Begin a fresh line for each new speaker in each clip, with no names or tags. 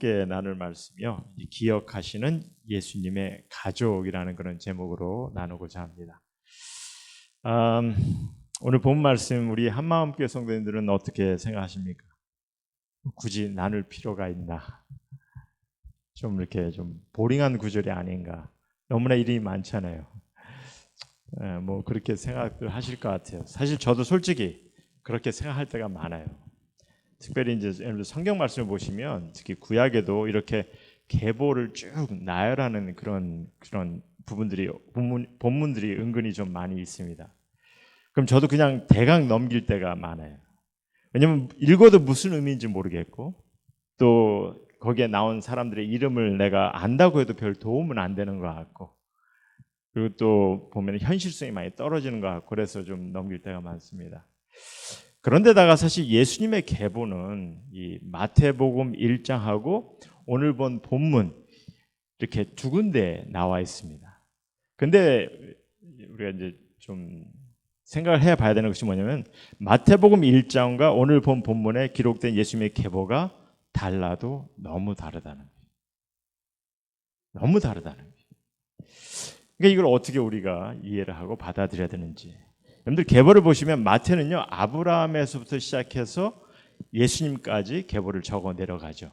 함께 나눌 말씀이요, 기억하시는 예수님의 가족이라는 그런 제목으로 나누고자 합니다. 오늘 본 말씀 우리 한마음교회 성도님들은 어떻게 생각하십니까? 굳이 나눌 필요가 있나? 좀 이렇게 좀 보링한 구절이 아닌가? 너무나 일이 많잖아요. 뭐 그렇게 생각을 하실 것 같아요. 사실 저도 솔직히 그렇게 생각할 때가 많아요. 특별히 이제 성경 말씀을 보시면 특히 구약에도 이렇게 계보를 쭉 나열하는 그런 부분들이 본문들이 은근히 좀 많이 있습니다. 그럼 저도 그냥 대강 넘길 때가 많아요. 왜냐면 읽어도 무슨 의미인지 모르겠고 또 거기에 나온 사람들의 이름을 내가 안다고 해도 별 도움은 안 되는 것 같고, 그리고 또 보면 현실성이 많이 떨어지는 것 같고 그래서 좀 넘길 때가 많습니다. 그런데다가 사실 예수님의 계보는 이 마태복음 1장하고 오늘 본 본문 이렇게 두 군데 나와 있습니다. 근데 우리가 이제 좀 생각을 해봐야 되는 것이 뭐냐면 마태복음 1장과 오늘 본 본문에 기록된 예수님의 계보가 달라도 너무 다르다는 거예요. 너무 다르다는 거예요. 그러니까 이걸 어떻게 우리가 이해를 하고 받아들여야 되는지. 여러분들 계보를 보시면 마태는요 아브라함에서부터 시작해서 예수님까지 계보를 적어 내려가죠.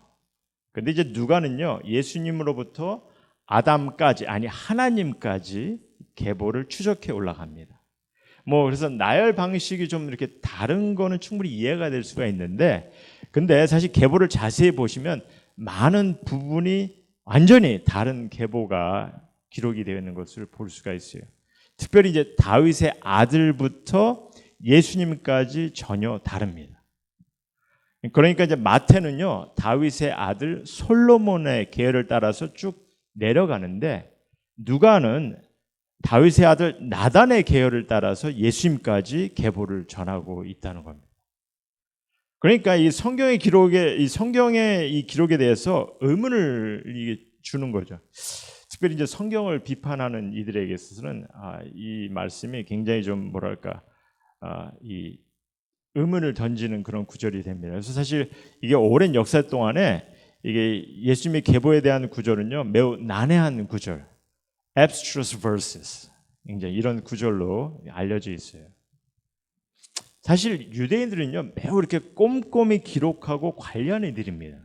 근데 이제 누가는요 예수님으로부터 아담까지, 아니 하나님까지 계보를 추적해 올라갑니다. 뭐 그래서 나열 방식이 좀 이렇게 다른 거는 충분히 이해가 될 수가 있는데, 근데 사실 계보를 자세히 보시면 많은 부분이 완전히 다른 계보가 기록이 되어 있는 것을 볼 수가 있어요. 특별히 이제 다윗의 아들부터 예수님까지 전혀 다릅니다. 그러니까 이제 마태는요 다윗의 아들 솔로몬의 계열을 따라서 쭉 내려가는데, 누가는 다윗의 아들 나단의 계열을 따라서 예수님까지 계보를 전하고 있다는 겁니다. 그러니까 이 성경의 기록에 대해서 의문을 주는 거죠. 특별히 이제 성경을 비판하는 이들에게 있어서는 이 말씀이 굉장히 좀 이 의문을 던지는 그런 구절이 됩니다. 그래서 사실 이게 오랜 역사 동안에 이게 예수님의 계보에 대한 구절은요 매우 난해한 구절, abstruse verses, 굉장히 이런 구절로 알려져 있어요. 사실 유대인들은요 매우 이렇게 꼼꼼히 기록하고 관리하는 이들입니다.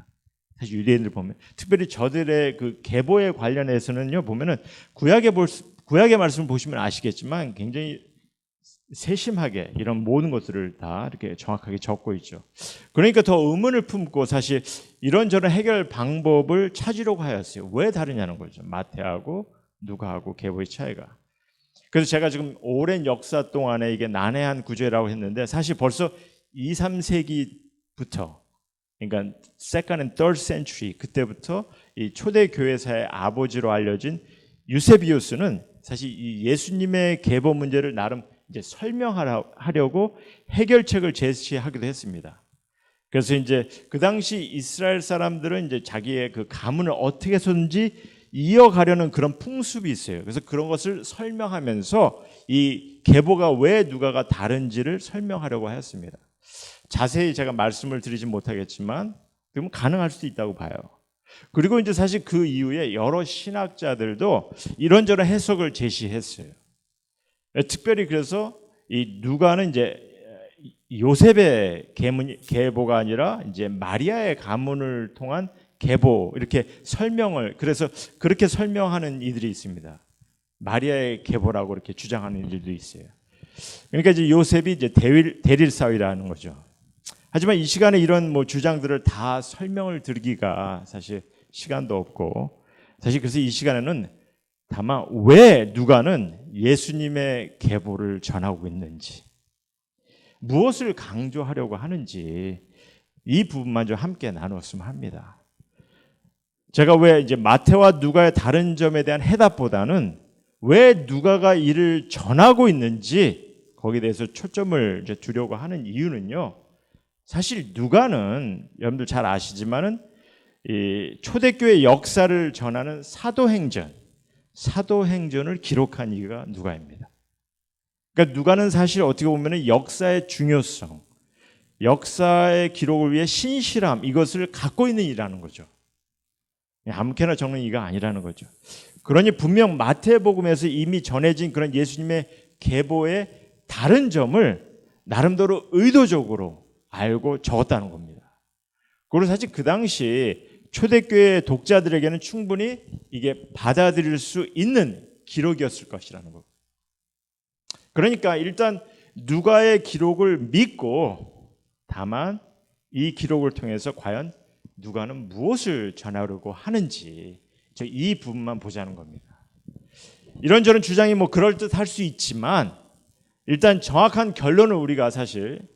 사실 유대인들 보면 특별히 저들의 그 계보에 관련해서는요 보면은 구약의 말씀을 보시면 아시겠지만 굉장히 세심하게 이런 모든 것들을 다 이렇게 정확하게 적고 있죠. 그러니까 더 의문을 품고 사실 이런저런 해결 방법을 찾으려고 하였어요. 왜 다르냐는 거죠. 마태하고 누가하고 계보의 차이가. 그래서 제가 지금 오랜 역사 동안에 이게 난해한 구절이라고 했는데 사실 벌써 2, 3세기부터, 그러니까 second and third century, 그때부터 이 초대 교회사의 아버지로 알려진 유세비우스는 사실 이 예수님의 계보 문제를 나름 이제 설명하려고 해결책을 제시하기도 했습니다. 그래서 이제 그 당시 이스라엘 사람들은 이제 자기의 그 가문을 어떻게 해서든지 이어가려는 그런 풍습이 있어요. 그래서 그런 것을 설명하면서 이 계보가 왜 누가가 다른지를 설명하려고 하였습니다. 자세히 제가 말씀을 드리지 못하겠지만 그러면 가능할 수도 있다고 봐요. 그리고 이제 사실 그 이후에 여러 신학자들도 이런저런 해석을 제시했어요. 특별히 그래서 이 누가는 이제 요셉의 계보가 아니라 이제 마리아의 가문을 통한 계보, 이렇게 설명을, 그래서 그렇게 설명하는 이들이 있습니다. 마리아의 계보라고 이렇게 주장하는 이들도 있어요. 그러니까 이제 요셉이 이제 대릴사위라는 거죠. 하지만 이 시간에 이런 뭐 주장들을 다 설명을 드리기가 사실 시간도 없고, 사실 그래서 이 시간에는 다만 왜 누가는 예수님의 계보를 전하고 있는지, 무엇을 강조하려고 하는지 이 부분만 좀 함께 나눴으면 합니다. 제가 왜 이제 마태와 누가의 다른 점에 대한 해답보다는 왜 누가가 이를 전하고 있는지 거기에 대해서 초점을 이제 두려고 하는 이유는요. 사실 누가는 여러분들 잘 아시지만은 이 초대교회 역사를 전하는 사도행전을 기록한 이가 누가입니다. 그러니까 누가는 사실 어떻게 보면 역사의 중요성, 역사의 기록을 위해 신실함, 이것을 갖고 있는 이라는 거죠. 아무렇게나 적는 이가 아니라는 거죠. 그러니 분명 마태복음에서 이미 전해진 그런 예수님의 계보의 다른 점을 나름대로 의도적으로 알고 적었다는 겁니다. 그리고 사실 그 당시 초대교회 독자들에게는 충분히 이게 받아들일 수 있는 기록이었을 것이라는 거. 그러니까 일단 누가의 기록을 믿고 다만 이 기록을 통해서 과연 누가는 무엇을 전하려고 하는지 이 부분만 보자는 겁니다. 이런저런 주장이 그럴듯할 수 있지만 일단 정확한 결론을 우리가 사실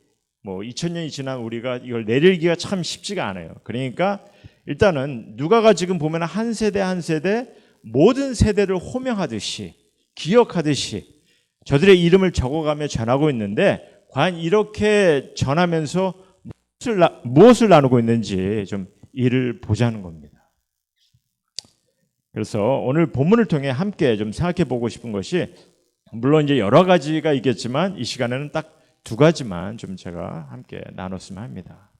2000년이 지난 우리가 이걸 내리기가 참 쉽지가 않아요. 그러니까 일단은 누가가 지금 보면 한 세대 한 세대 모든 세대를 호명하듯이 기억하듯이 저들의 이름을 적어가며 전하고 있는데 과연 이렇게 전하면서 무엇을 나누고 있는지 좀 이를 보자는 겁니다. 그래서 오늘 본문을 통해 함께 좀 생각해 보고 싶은 것이 물론 이제 여러 가지가 있겠지만 이 시간에는 딱 두 가지만 좀 제가 함께 나눴으면 합니다.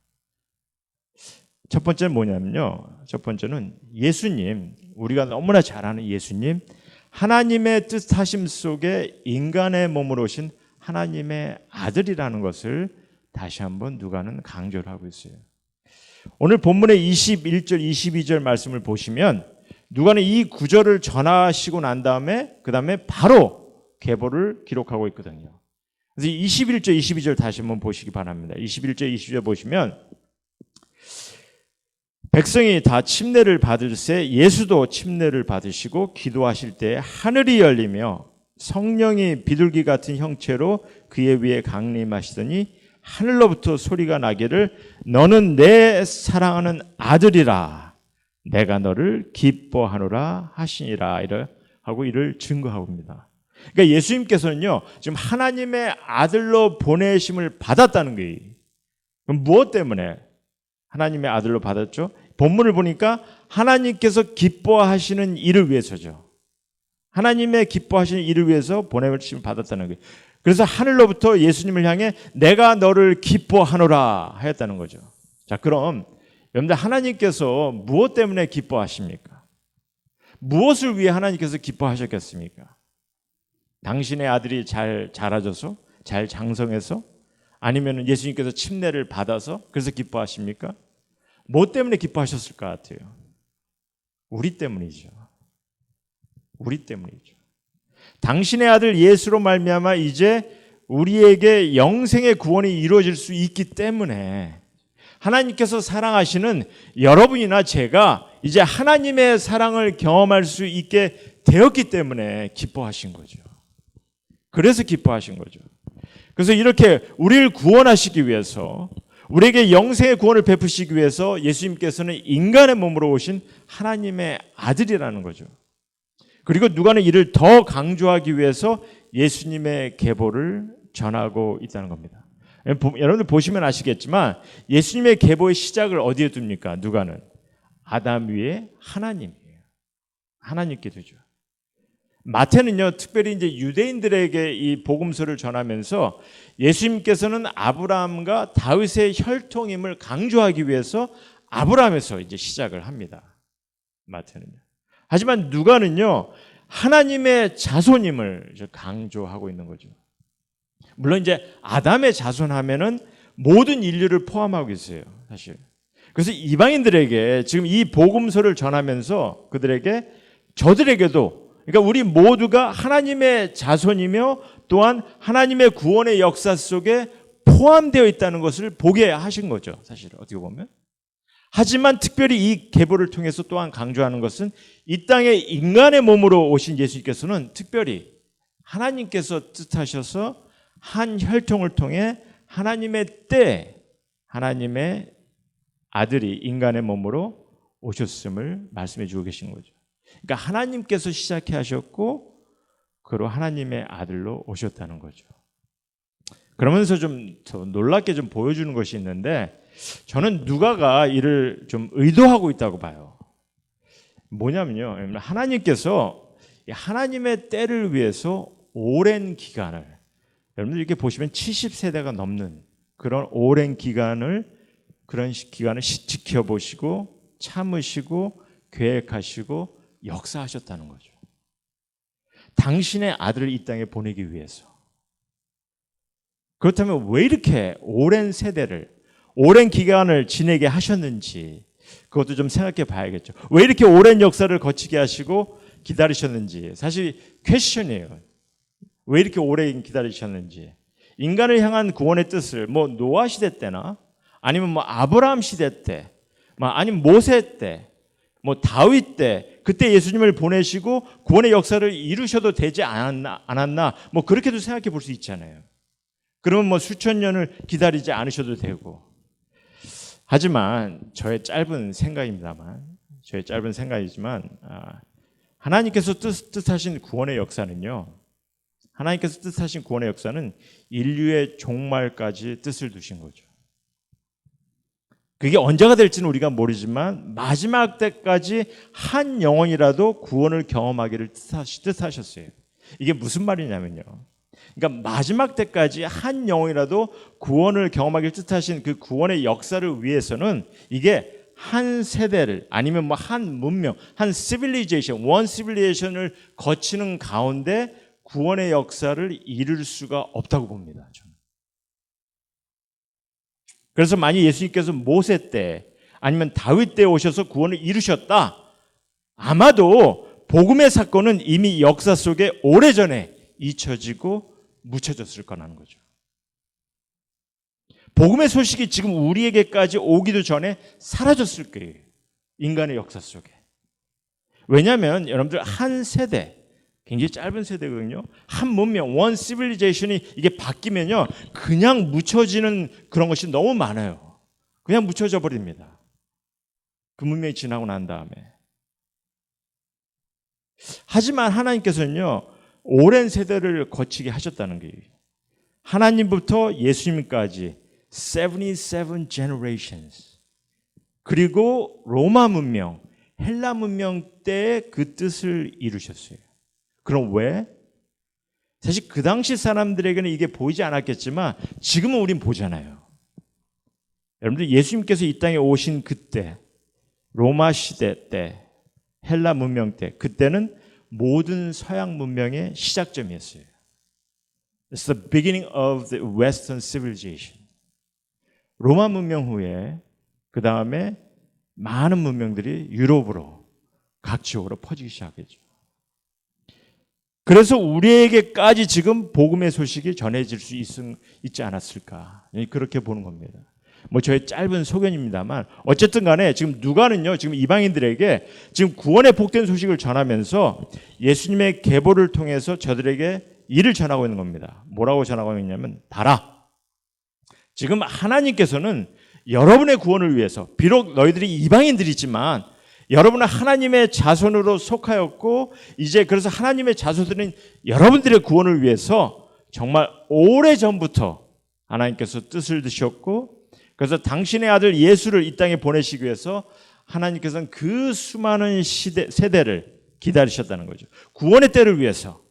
첫 번째는 뭐냐면요. 첫 번째는 예수님, 우리가 너무나 잘 아는 예수님, 하나님의 뜻하심 속에 인간의 몸으로 오신 하나님의 아들이라는 것을 다시 한번 누가는 강조를 하고 있어요. 오늘 본문의 21절, 22절 말씀을 보시면 누가는 이 구절을 전하시고 난 다음에 그 다음에 바로 계보를 기록하고 있거든요. 그래서 21절, 22절 다시 한번 보시기 바랍니다. 21절, 22절 보시면 백성이 다 침례를 받을새 예수도 침례를 받으시고 기도하실 때 하늘이 열리며 성령이 비둘기 같은 형체로 그의 위에 강림하시더니 하늘로부터 소리가 나기를 너는 내 사랑하는 아들이라 내가 너를 기뻐하노라 하시니라 하고 이를 증거하고 있습니다. 그러니까 예수님께서는요 지금 하나님의 아들로 보내심을 받았다는 거예요. 그럼 무엇 때문에 하나님의 아들로 받았죠? 본문을 보니까 하나님께서 기뻐하시는 일을 위해서죠. 하나님의 기뻐하시는 일을 위해서 보내심을 받았다는 거예요. 그래서 하늘로부터 예수님을 향해 내가 너를 기뻐하노라 하였다는 거죠. 자, 그럼 여러분들 하나님께서 무엇 때문에 기뻐하십니까? 무엇을 위해 하나님께서 기뻐하셨겠습니까? 당신의 아들이 잘 자라줘서 잘 장성해서 아니면 예수님께서 침례를 받아서 그래서 기뻐하십니까? 뭐 때문에 기뻐하셨을 것 같아요? 우리 때문이죠. 우리 때문이죠. 당신의 아들 예수로 말미암아 이제 우리에게 영생의 구원이 이루어질 수 있기 때문에 하나님께서 사랑하시는 여러분이나 제가 이제 하나님의 사랑을 경험할 수 있게 되었기 때문에 기뻐하신 거죠. 그래서 기뻐하신 거죠. 그래서 이렇게 우리를 구원하시기 위해서 우리에게 영생의 구원을 베푸시기 위해서 예수님께서는 인간의 몸으로 오신 하나님의 아들이라는 거죠. 그리고 누가는 이를 더 강조하기 위해서 예수님의 계보를 전하고 있다는 겁니다. 여러분들 보시면 아시겠지만 예수님의 계보의 시작을 어디에 둡니까? 누가는 아담 위에 하나님이에요. 하나님께 두죠. 마태는요, 특별히 이제 유대인들에게 이 복음서를 전하면서 예수님께서는 아브라함과 다윗의 혈통임을 강조하기 위해서 아브라함에서 이제 시작을 합니다. 마태는요. 하지만 누가는요, 하나님의 자손임을 강조하고 있는 거죠. 물론 이제 아담의 자손하면은 모든 인류를 포함하고 있어요, 사실. 그래서 이방인들에게 지금 이 복음서를 전하면서 그들에게 저들에게도 그러니까 우리 모두가 하나님의 자손이며 또한 하나님의 구원의 역사 속에 포함되어 있다는 것을 보게 하신 거죠. 사실 어떻게 보면. 하지만 특별히 이 계보를 통해서 또한 강조하는 것은 이 땅에 인간의 몸으로 오신 예수님께서는 특별히 하나님께서 뜻하셔서 한 혈통을 통해 하나님의 때 하나님의 아들이 인간의 몸으로 오셨음을 말씀해 주고 계시는 거죠. 그러니까 하나님께서 시작해 하셨고 그로 하나님의 아들로 오셨다는 거죠. 그러면서 좀 놀랍게 좀 보여주는 것이 있는데 저는 누가가 이를 좀 의도하고 있다고 봐요. 뭐냐면요. 하나님께서 하나님의 때를 위해서 오랜 기간을 여러분들 이렇게 보시면 70세대가 넘는 그런 오랜 기간을 지켜보시고 참으시고 계획하시고 역사하셨다는 거죠. 당신의 아들을 이 땅에 보내기 위해서. 그렇다면 왜 이렇게 오랜 세대를, 오랜 기간을 지내게 하셨는지 그것도 좀 생각해 봐야겠죠. 왜 이렇게 오랜 역사를 거치게 하시고 기다리셨는지. 사실 퀘스천이에요. 왜 이렇게 오래 기다리셨는지. 인간을 향한 구원의 뜻을 노아 시대 때나 아니면 아브라함 시대 때, 아니면 모세 때, 다윗 때, 그때 예수님을 보내시고 구원의 역사를 이루셔도 되지 않았나, 그렇게도 생각해 볼 수 있잖아요. 그러면 수천 년을 기다리지 않으셔도 되고. 하지만 저의 짧은 생각이지만 하나님께서 뜻하신 구원의 역사는요, 하나님께서 뜻하신 구원의 역사는 인류의 종말까지 뜻을 두신 거죠. 그게 언제가 될지는 우리가 모르지만 마지막 때까지 한 영혼이라도 구원을 경험하기를 뜻하셨어요. 이게 무슨 말이냐면요, 그러니까 마지막 때까지 한 영혼이라도 구원을 경험하기를 뜻하신 그 구원의 역사를 위해서는 이게 한 세대를 아니면 한 문명, 한 시빌리제이션, 원 시빌리제이션을 거치는 가운데 구원의 역사를 이룰 수가 없다고 봅니다. 저는. 그래서 만약 예수님께서 모세 때 아니면 다윗 때 오셔서 구원을 이루셨다, 아마도 복음의 사건은 이미 역사 속에 오래전에 잊혀지고 묻혀졌을 거라는 거죠. 복음의 소식이 지금 우리에게까지 오기도 전에 사라졌을 거예요. 인간의 역사 속에. 왜냐하면 여러분들 한 세대, 굉장히 짧은 세대거든요. 한 문명, 원 시빌리제이션이 이게 바뀌면요, 그냥 묻혀지는 그런 것이 너무 많아요. 그냥 묻혀져 버립니다. 그 문명이 지나고 난 다음에. 하지만 하나님께서는요, 오랜 세대를 거치게 하셨다는 거예요. 하나님부터 예수님까지 77 generations. 그리고 로마 문명, 헬라 문명 때 그 뜻을 이루셨어요. 그럼 왜? 사실 그 당시 사람들에게는 이게 보이지 않았겠지만 지금은 우린 보잖아요. 여러분들 예수님께서 이 땅에 오신 그때, 로마 시대 때, 헬라 문명 때, 그때는 모든 서양 문명의 시작점이었어요. It's the beginning of the Western civilization. 로마 문명 후에 그 다음에 많은 문명들이 유럽으로, 각 지역으로 퍼지기 시작했죠. 그래서 우리에게까지 지금 복음의 소식이 전해질 수 있지 않았을까, 그렇게 보는 겁니다. 저의 짧은 소견입니다만 어쨌든 간에 지금 누가는요, 지금 이방인들에게 지금 구원의 복된 소식을 전하면서 예수님의 계보를 통해서 저들에게 이를 전하고 있는 겁니다. 뭐라고 전하고 있냐면, 봐라, 지금 하나님께서는 여러분의 구원을 위해서, 비록 너희들이 이방인들이지만 여러분은 하나님의 자손으로 속하였고, 이제 그래서 하나님의 자손들은 여러분들의 구원을 위해서 정말 오래전부터 하나님께서 뜻을 두셨고, 그래서 당신의 아들 예수를 이 땅에 보내시기 위해서 하나님께서는 그 수많은 세대를 기다리셨다는 거죠. 구원의 때를 위해서.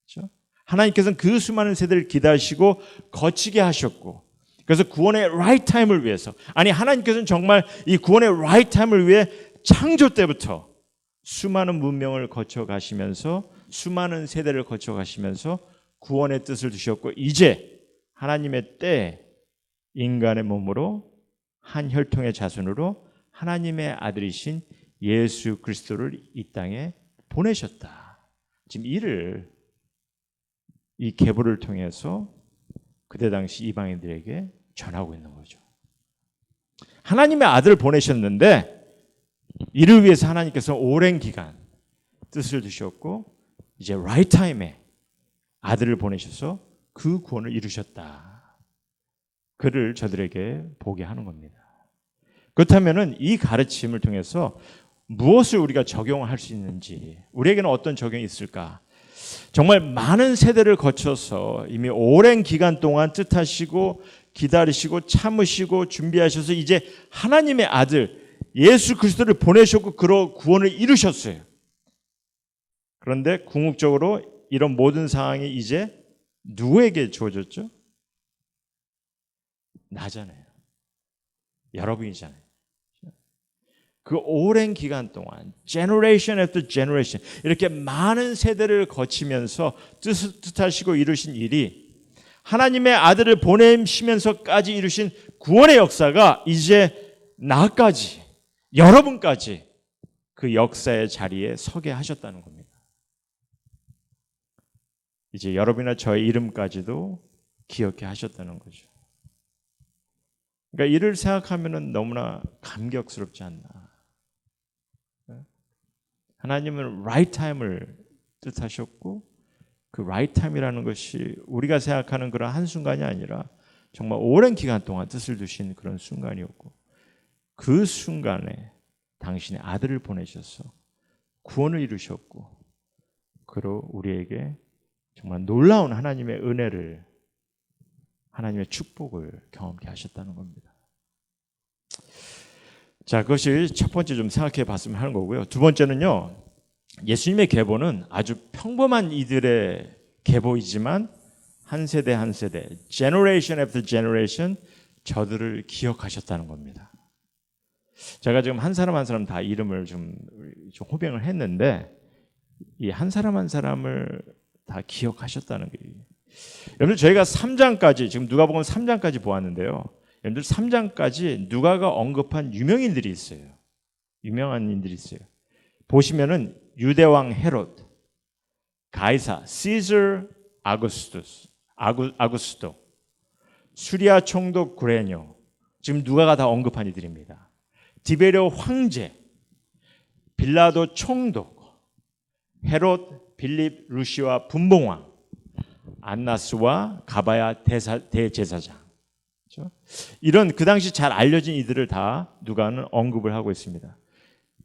그렇죠? 하나님께서는 그 수많은 세대를 기다리시고 거치게 하셨고, 그래서 구원의 right time을 위해서, 아니 하나님께서는 정말 이 구원의 right time을 위해 창조 때부터 수많은 문명을 거쳐가시면서, 수많은 세대를 거쳐가시면서 구원의 뜻을 두셨고, 이제 하나님의 때 인간의 몸으로 한 혈통의 자손으로 하나님의 아들이신 예수 그리스도를 이 땅에 보내셨다. 지금 이 계보를 통해서 그때 당시 이방인들에게 전하고 있는 거죠. 하나님의 아들을 보내셨는데 이를 위해서 하나님께서 오랜 기간 뜻을 두셨고, 이제 right time에 아들을 보내셔서 그 구원을 이루셨다. 그를 저들에게 보게 하는 겁니다. 그렇다면 이 가르침을 통해서 무엇을 우리가 적용할 수 있는지, 우리에게는 어떤 적용이 있을까? 정말 많은 세대를 거쳐서 이미 오랜 기간 동안 뜻하시고 기다리시고 참으시고 준비하셔서 이제 하나님의 아들 예수 그리스도를 보내셨고 그로 구원을 이루셨어요. 그런데 궁극적으로 이런 모든 상황이 이제 누구에게 주어졌죠? 나잖아요. 여러분이잖아요. 그 오랜 기간 동안 generation after generation 이렇게 많은 세대를 거치면서 뜻하시고 이루신 일이 하나님의 아들을 보내시면서까지 이루신 구원의 역사가 이제 나까지 여러분까지 그 역사의 자리에 서게 하셨다는 겁니다. 이제 여러분이나 저의 이름까지도 기억해 하셨다는 거죠. 그러니까 이를 생각하면 너무나 감격스럽지 않나. 하나님은 right time을 뜻하셨고 그 right time이라는 것이 우리가 생각하는 그런 한순간이 아니라 정말 오랜 기간 동안 뜻을 두신 그런 순간이었고 그 순간에 당신의 아들을 보내셔서 구원을 이루셨고 그로 우리에게 정말 놀라운 하나님의 은혜를 하나님의 축복을 경험케 하셨다는 겁니다. 자, 그것이 첫 번째 좀 생각해 봤으면 하는 거고요. 두 번째는요. 예수님의 계보는 아주 평범한 이들의 계보이지만 한 세대 한 세대, generation after generation 저들을 기억하셨다는 겁니다. 제가 지금 한 사람 한 사람 다 이름을 좀 호명을 했는데 이 한 사람 한 사람을 다 기억하셨다는 게 여러분들 저희가 3장까지 지금 누가복음 3장까지 보았는데요. 여러분들 3장까지 누가가 언급한 유명인들이 있어요. 유명한 인들이 있어요. 보시면은 유대왕 헤롯, 가이사, 시저 아구스토, 수리아 총독 구레뇨, 지금 누가가 다 언급한 이들입니다. 디베리오 황제, 빌라도 총독, 헤롯, 빌립, 루시와 분봉왕, 안나스와 가바야 대제사장. 그렇죠? 이런 그 당시 잘 알려진 이들을 다 누가는 언급을 하고 있습니다.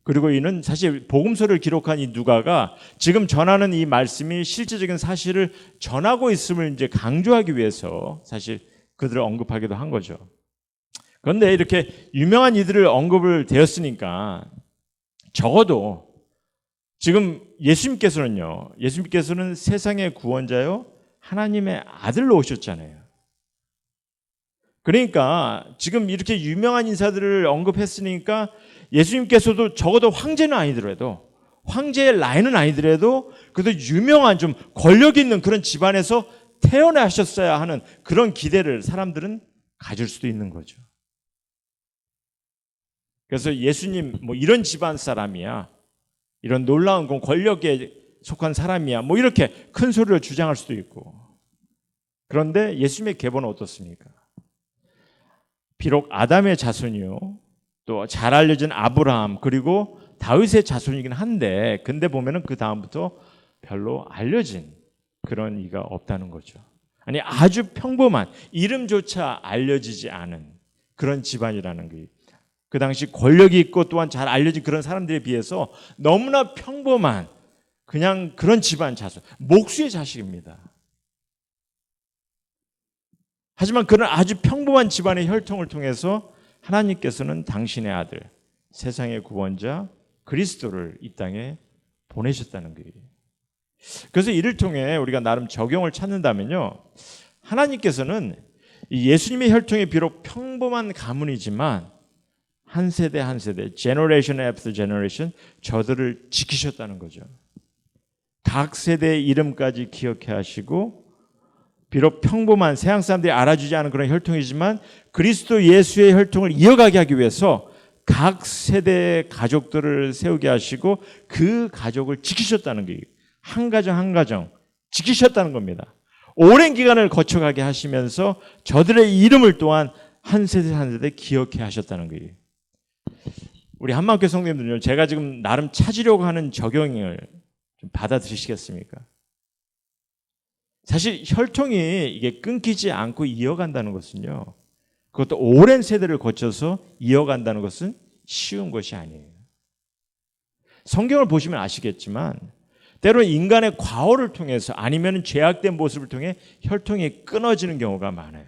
그리고 이는 사실 복음서를 기록한 이 누가가 지금 전하는 이 말씀이 실제적인 사실을 전하고 있음을 이제 강조하기 위해서 사실 그들을 언급하기도 한 거죠. 그런데 이렇게 유명한 이들을 언급을 되었으니까 적어도 지금 예수님께서는 세상의 구원자요 하나님의 아들로 오셨잖아요. 그러니까 지금 이렇게 유명한 인사들을 언급했으니까 예수님께서도 적어도 황제는 아니더라도 황제의 라인은 아니더라도 그래도 유명한 좀 권력 있는 그런 집안에서 태어나셨어야 하는 그런 기대를 사람들은 가질 수도 있는 거죠. 그래서 예수님 뭐 이런 집안 사람이야, 이런 놀라운 권력에 속한 사람이야, 뭐 이렇게 큰 소리를 주장할 수도 있고. 그런데 예수님의 계보는 어떻습니까? 비록 아담의 자손이요, 또 잘 알려진 아브라함 그리고 다윗의 자손이긴 한데, 근데 보면은 그 다음부터 별로 알려진 그런 이가 없다는 거죠. 아니 아주 평범한 이름조차 알려지지 않은 그런 집안이라는 게. 그 당시 권력이 있고 또한 잘 알려진 그런 사람들에 비해서 너무나 평범한 그냥 그런 집안 자손, 목수의 자식입니다. 하지만 그런 아주 평범한 집안의 혈통을 통해서 하나님께서는 당신의 아들, 세상의 구원자 그리스도를 이 땅에 보내셨다는 거예요. 그래서 이를 통해 우리가 나름 적용을 찾는다면요, 하나님께서는 예수님의 혈통이 비록 평범한 가문이지만 한 세대 한 세대, generation after generation 저들을 지키셨다는 거죠. 각 세대의 이름까지 기억해 하시고, 비록 평범한 세상 사람들이 알아주지 않은 그런 혈통이지만 그리스도 예수의 혈통을 이어가게 하기 위해서 각 세대의 가족들을 세우게 하시고 그 가족을 지키셨다는 게, 한 가정 한 가정 지키셨다는 겁니다. 오랜 기간을 거쳐가게 하시면서 저들의 이름을 또한 한 세대 한 세대 기억해 하셨다는 거예요. 우리 한마음교회 성도님들요, 제가 지금 나름 찾으려고 하는 적용을 좀 받아들이시겠습니까? 사실 혈통이 이게 끊기지 않고 이어간다는 것은요, 그것도 오랜 세대를 거쳐서 이어간다는 것은 쉬운 것이 아니에요. 성경을 보시면 아시겠지만 때로는 인간의 과오를 통해서 아니면 죄악된 모습을 통해 혈통이 끊어지는 경우가 많아요.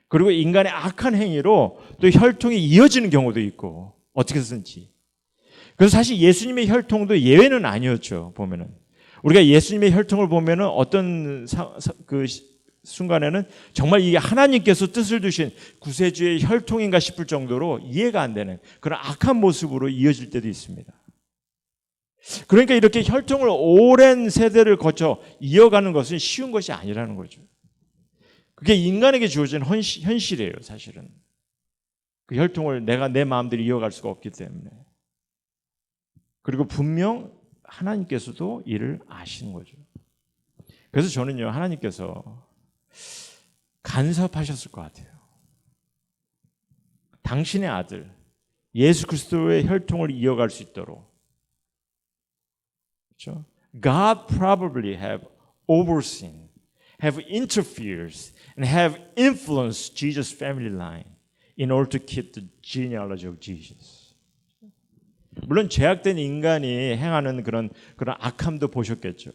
그리고 인간의 악한 행위로 또 혈통이 이어지는 경우도 있고, 어떻게 해서든지. 그래서 사실 예수님의 혈통도 예외는 아니었죠. 보면은 우리가 예수님의 혈통을 보면은 어떤 순간에는 정말 이게 하나님께서 뜻을 두신 구세주의 혈통인가 싶을 정도로 이해가 안 되는 그런 악한 모습으로 이어질 때도 있습니다. 그러니까 이렇게 혈통을 오랜 세대를 거쳐 이어가는 것은 쉬운 것이 아니라는 거죠. 그게 인간에게 주어진 현실이에요, 사실은. 그 혈통을 내가 내 마음대로 이어갈 수가 없기 때문에. 그리고 분명 하나님께서도 이를 아시는 거죠. 그래서 저는요, 하나님께서 간섭하셨을 것 같아요. 당신의 아들 예수 그리스도의 혈통을 이어갈 수 있도록, 그렇죠? God probably have overseen, have interfered, and have influenced Jesus' family line in order to keep the genealogy of Jesus. 물론 죄악된 인간이 행하는 그런 악함도 보셨겠죠.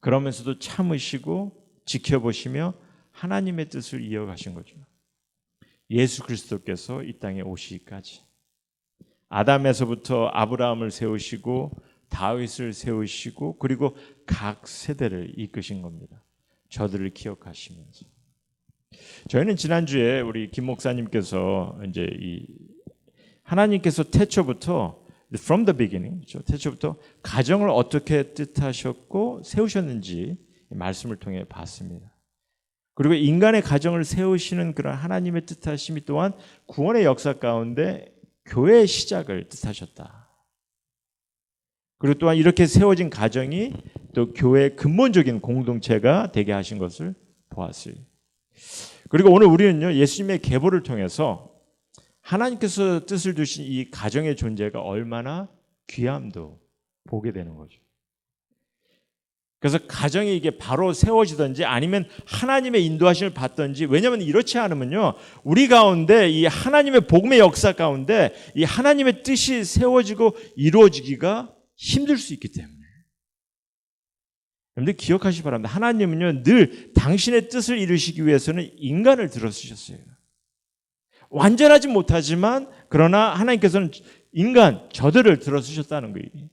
그러면서도 참으시고 지켜보시며 하나님의 뜻을 이어가신 거죠. 예수 그리스도께서 이 땅에 오시기까지. 아담에서부터 아브라함을 세우시고 다윗을 세우시고 그리고 각 세대를 이끄신 겁니다. 저들을 기억하시면서. 저희는 지난주에 우리 김 목사님께서 이제 이 하나님께서 태초부터 from the beginning, 그렇죠? 태초부터 가정을 어떻게 뜻하셨고 세우셨는지 말씀을 통해 봤습니다. 그리고 인간의 가정을 세우시는 그런 하나님의 뜻하심이 또한 구원의 역사 가운데 교회의 시작을 뜻하셨다. 그리고 또한 이렇게 세워진 가정이 또 교회의 근본적인 공동체가 되게 하신 것을 보았어요. 그리고 오늘 우리는요, 예수님의 계보를 통해서 하나님께서 뜻을 두신 이 가정의 존재가 얼마나 귀함도 보게 되는 거죠. 그래서 가정이 이게 바로 세워지든지 아니면 하나님의 인도하심을 받든지, 왜냐하면 이렇지 않으면요, 우리 가운데 이 하나님의 복음의 역사 가운데 이 하나님의 뜻이 세워지고 이루어지기가 힘들 수 있기 때문에. 여러분들 기억하시기 바랍니다. 하나님은요, 늘 당신의 뜻을 이루시기 위해서는 인간을 들어 쓰셨어요. 완전하지 못하지만 그러나 하나님께서는 인간, 저들을 들어 쓰셨다는 거예요.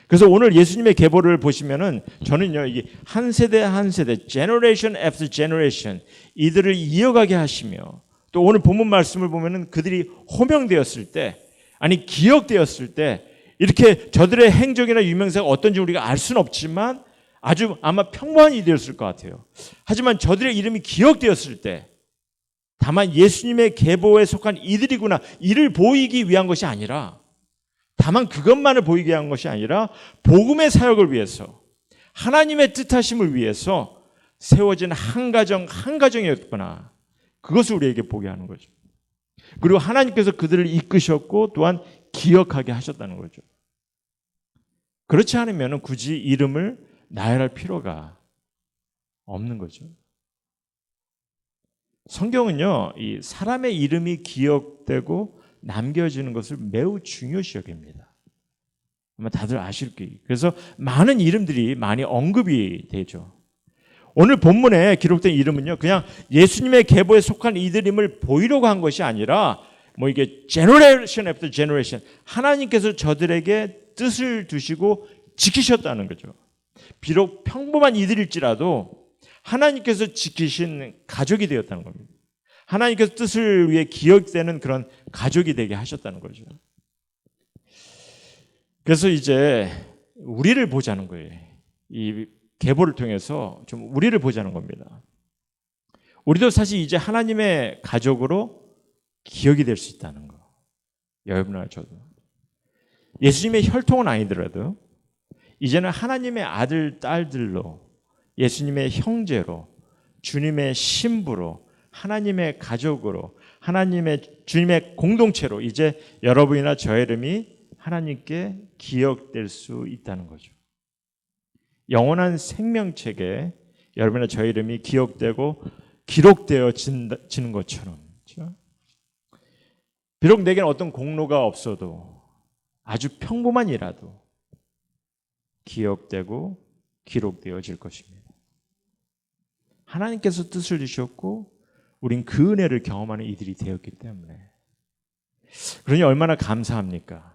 그래서 오늘 예수님의 계보를 보시면은 저는요, 이게 한 세대 한 세대, generation after generation 이들을 이어가게 하시며, 또 오늘 본문 말씀을 보면은 그들이 호명되었을 때, 아니 기억되었을 때, 이렇게 저들의 행적이나 유명세가 어떤지 우리가 알 수는 없지만 아주 아마 평범한 일이었을 것 같아요. 하지만 저들의 이름이 기억되었을 때, 다만 예수님의 계보에 속한 이들이구나, 이를 보이기 위한 것이 아니라, 다만 그것만을 보이게 한 것이 아니라 복음의 사역을 위해서, 하나님의 뜻하심을 위해서 세워진 한 가정 한 가정이었구나, 그것을 우리에게 보게 하는 거죠. 그리고 하나님께서 그들을 이끄셨고 또한 기억하게 하셨다는 거죠. 그렇지 않으면 굳이 이름을 나열할 필요가 없는 거죠. 성경은요, 이 사람의 이름이 기억되고 남겨지는 것을 매우 중요시 여깁니다. 아마 다들 아실 거예요. 그래서 많은 이름들이 많이 언급이 되죠. 오늘 본문에 기록된 이름은요, 그냥 예수님의 계보에 속한 이들임을 보이려고 한 것이 아니라, 뭐 이게 generation after generation, 하나님께서 저들에게 뜻을 두시고 지키셨다는 거죠. 비록 평범한 이들일지라도 하나님께서 지키신 가족이 되었다는 겁니다. 하나님께서 뜻을 위해 기억되는 그런 가족이 되게 하셨다는 거죠. 그래서 이제 우리를 보자는 거예요. 이 계보를 통해서 좀 우리를 보자는 겁니다. 우리도 사실 이제 하나님의 가족으로 기억이 될 수 있다는 거. 여러분이나 저도. 예수님의 혈통은 아니더라도 이제는 하나님의 아들, 딸들로, 예수님의 형제로, 주님의 신부로, 하나님의 가족으로, 주님의 공동체로 이제 여러분이나 저의 이름이 하나님께 기억될 수 있다는 거죠. 영원한 생명책에 여러분이나 저의 이름이 기억되고 기록되어지는 것처럼, 그렇죠? 비록 내게는 어떤 공로가 없어도 아주 평범한 일라도 기억되고 기록되어질 것입니다. 하나님께서 뜻을 주셨고 우린 그 은혜를 경험하는 이들이 되었기 때문에. 그러니 얼마나 감사합니까?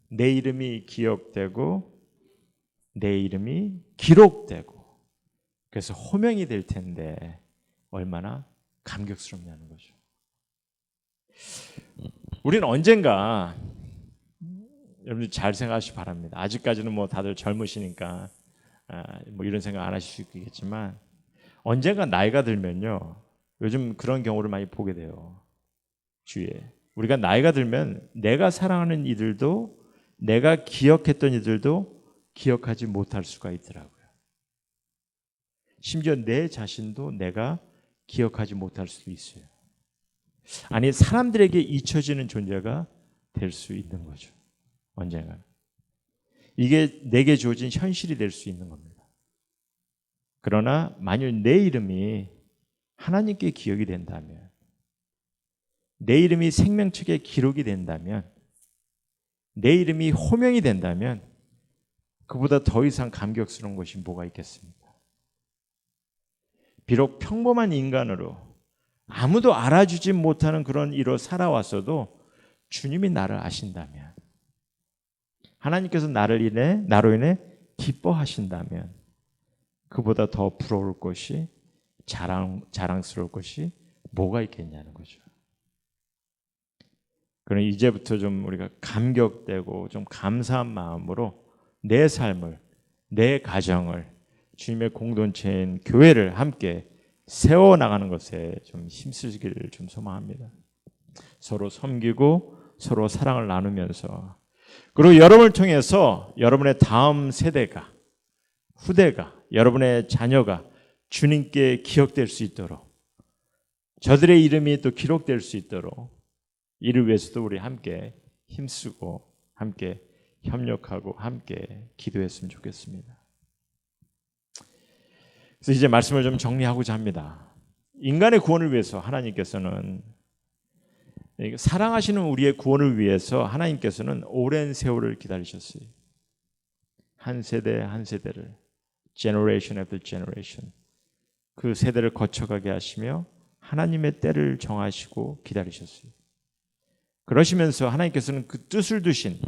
내 이름이 기억되고 내 이름이 기록되고 그래서 호명이 될 텐데 얼마나 감격스럽냐는 거죠. 우리는 언젠가, 여러분들 잘 생각하시기 바랍니다. 아직까지는 뭐 다들 젊으시니까 뭐 이런 생각 안 하실 수 있겠지만 언젠가 나이가 들면요, 요즘 그런 경우를 많이 보게 돼요. 주위에 우리가 나이가 들면 내가 사랑하는 이들도, 내가 기억했던 이들도 기억하지 못할 수가 있더라고요. 심지어 내 자신도 내가 기억하지 못할 수도 있어요. 아니, 사람들에게 잊혀지는 존재가 될 수 있는 거죠. 언젠가 이게 내게 주어진 현실이 될 수 있는 겁니다. 그러나 만일 내 이름이 하나님께 기억이 된다면, 내 이름이 생명책에 기록이 된다면, 내 이름이 호명이 된다면 그보다 더 이상 감격스러운 것이 뭐가 있겠습니까? 비록 평범한 인간으로 아무도 알아주지 못하는 그런 이로 살아왔어도 주님이 나를 아신다면, 하나님께서 나로 인해 기뻐하신다면 그보다 더 부러울 것이, 자랑스러울 것이 뭐가 있겠냐는 거죠. 그럼 이제부터 좀 우리가 감격되고 좀 감사한 마음으로 내 삶을, 내 가정을, 주님의 공동체인 교회를 함께 세워나가는 것에 좀 힘쓰기를 좀 소망합니다. 서로 섬기고 서로 사랑을 나누면서, 그리고 여러분을 통해서 여러분의 다음 세대가, 후대가, 여러분의 자녀가 주님께 기억될 수 있도록, 저들의 이름이 또 기록될 수 있도록, 이를 위해서도 우리 함께 힘쓰고 함께 협력하고 함께 기도했으면 좋겠습니다. 그래서 이제 말씀을 좀 정리하고자 합니다. 인간의 구원을 위해서 하나님께서는, 사랑하시는 우리의 구원을 위해서 하나님께서는 오랜 세월을 기다리셨어요. 한 세대 한 세대를, generation after generation, 그 세대를 거쳐가게 하시며 하나님의 때를 정하시고 기다리셨어요. 그러시면서 하나님께서는 그 뜻을 두신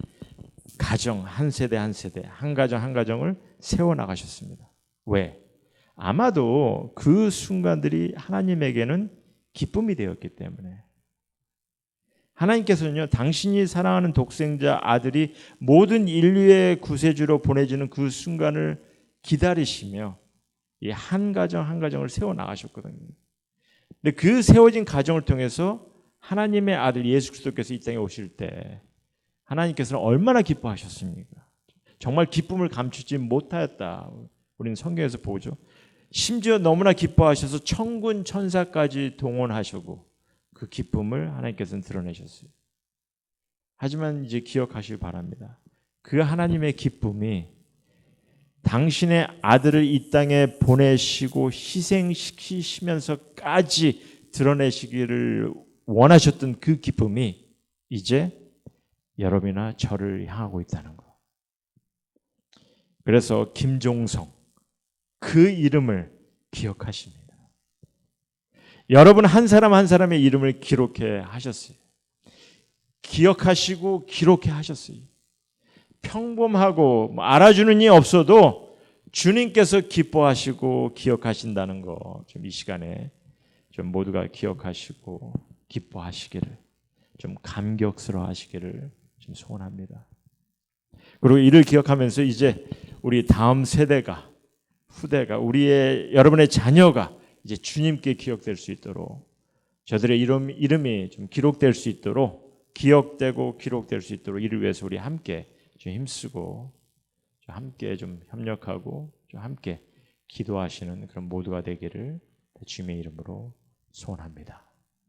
가정 한 세대 한 세대, 한 가정 한 가정을 세워나가셨습니다. 왜? 아마도 그 순간들이 하나님에게는 기쁨이 되었기 때문에. 하나님께서는요, 당신이 사랑하는 독생자 아들이 모든 인류의 구세주로 보내지는 그 순간을 기다리시며 이 한 가정 한 가정을 세워나가셨거든요. 근데 그 세워진 가정을 통해서 하나님의 아들 예수 그리스도께서 이 땅에 오실 때 하나님께서는 얼마나 기뻐하셨습니까? 정말 기쁨을 감추지 못하였다. 우리는 성경에서 보죠. 심지어 너무나 기뻐하셔서 천군 천사까지 동원하시고 그 기쁨을 하나님께서는 드러내셨어요. 하지만 이제 기억하시기 바랍니다. 그 하나님의 기쁨이 당신의 아들을 이 땅에 보내시고 희생시키시면서까지 드러내시기를 원하셨던 그 기쁨이 이제 여러분이나 저를 향하고 있다는 것. 그래서 김종성, 그 이름을 기억하십니다. 여러분 한 사람 한 사람의 이름을 기록해 하셨어요. 기억하시고 기록해 하셨어요. 평범하고 알아주는 이 없어도 주님께서 기뻐하시고 기억하신다는 거 좀 이 시간에 좀 모두가 기억하시고 기뻐하시기를, 좀 감격스러워 하시기를 좀 소원합니다. 그리고 이를 기억하면서 이제 우리 다음 세대가, 후대가, 여러분의 자녀가 이제 주님께 기억될 수 있도록, 저들의 이름이 좀 기록될 수 있도록, 기억되고 기록될 수 있도록 이를 위해서 우리 함께 좀 힘쓰고 좀 함께 좀 협력하고 좀 함께 기도하시는 그런 모두가 되기를 주님의 이름으로 소원합니다.